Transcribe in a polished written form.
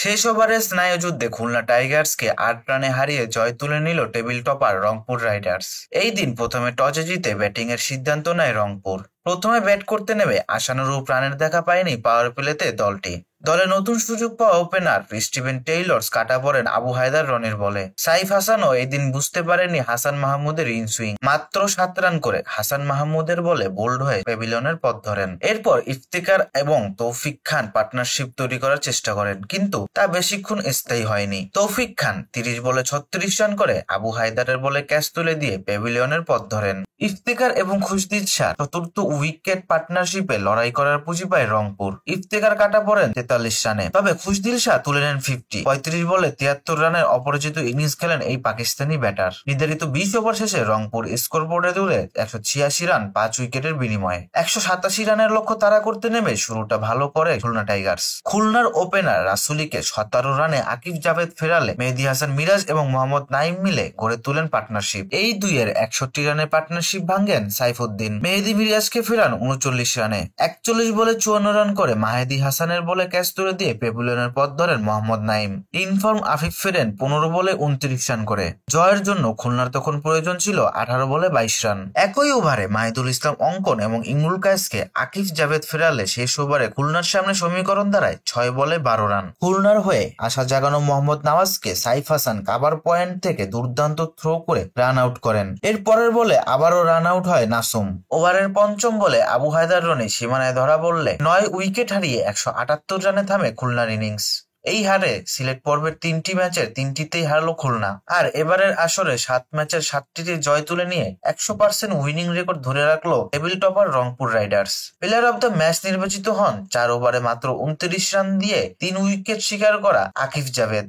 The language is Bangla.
শেষ ওভারে স্নায়ুযুদ্ধে খুলনা টাইগার্সকে ৮ রানে হারিয়ে জয় তুলে নিল টেবিল টপার রংপুর রাইডার্স। এই দিন প্রথমে টসে জিতে ব্যাটিং এর সিদ্ধান্ত নেয় রংপুর। প্রথমে ব্যাট করতে নেমে আশানুরূপ রানের দেখা পায়নি পাওয়ার প্লেতে দলটি। দলে নতুন সুযোগ পাওয়া ওপেনার স্টিভেন টেইলর কাটা পড়েন আবু হায়দার রনির বলে। সাইফ হাসানও এদিন বুঝতে পারেননি হাসান মাহমুদের ইনসুইং। মাত্র ৭ রান করে হাসান মাহমুদের বলে বোল্ড হয়ে প্যাভিলিয়নের পথ ধরেন। এরপর ইফতিকার এবং তৌফিক খান পার্টনারশিপ তৈরি করার চেষ্টা করেন, কিন্তু তা বেশিক্ষণ স্থায়ী হয়নি। তৌফিক খান ৩০ বলে ৩৬ রান করে আবু হায়দারের বলে ক্যাচ তুলে দিয়ে প্যাভিলিয়নের পথ ধরেন। ইফতিকার এবং খুশদিল শাহ চতুর্থ উইকেট পার্টনারশিপে লড়াই করার পুঁজি পায় রংপুর। ইফতিকার কাটা পড়েন ৪৩ রানে, তবে খুশদিল শাহ তুলে নেন ৫০। ৩৫ বলে ৭৩ রানের অপরাজিত ইনিংস খেলেন এই পাকিস্তানি ব্যাটার। নির্ধারিত ২০ ওভার শেষে রংপুর স্কোর বোর্ডে তুলে ১৮৬ রান ৫ উইকেটের বিনিময়ে। ১৮৭ রানের লক্ষ্য তাড়া করতে নেমে শুরুটা ভালো করে খুলনা টাইগার্স। খুলনার ওপেনার রাসুলিকে ১৭ রানে আকিব জাভেদ ফেরালে মেহেদী হাসান মিরাজ এবং মোহাম্মদ নাইম মিলে গড়ে তুলেন পার্টনারশিপ। এই দুইয়ের ৬১ রানের পার্টনারশিপ ভাঙ্গেন সাইফুদ্দিন। মেহেদী মিরাজকে ফেরান ৩৯ রানে। ৪১ বলে ৫৪ রান করে মাহেদী হাসানের বলে ক্যাচ তুলে দিয়ে প্যাভিলিয়নের পথ ধরেন মোহাম্মদ নাইম। ইনফর্ম আফিফ ফেরেন ১৫ বলে ২৯ রান করে। জয়ের জন্য খুলনার তখন প্রয়োজন ছিল ১৮ বলে ২২ রান। একই ওভারে মাহিদুল ইসলাম অঙ্কন এবং ইমরুল কায়েসকে আকিব জাভেদ ফেরালে শেষ ওভারে খুলনার সামনে সমীকরণ দাঁড়ায় ৬ বলে ১২ রান। খুলনার হয়ে আশা জাগানো মোহাম্মদ নওয়াজকে সাইফ হাসান কাভার পয়েন্ট থেকে দুর্দান্ত থ্রো করে রান আউট করেন। এর পরের বলে আবারও রান আউট হয় নাসুম। ওভারের পঞ্চম বলে আবু হায়দার রনি সীমানায় ধরা পড়লে ৯ উইকেট হারিয়ে ১৭৮ রানে থামে খুলনার ইনিংস। এই হারে সিলেট পর্বের ৩টি ম্যাচের ৩টিতেই হারলো খুলনা। আর এবারের আসরে ৭ ম্যাচের ৭টিতে জয় তুলে নিয়ে ১০০% উইনিং রেকর্ড ধরে রাখলো table topper Rangpur Riders. Player of the match নির্বাচিত হন ৪ ওভারে মাত্র ২৯ রান দিয়ে ৩ উইকেট শিকার করা আকিব জাভেদ।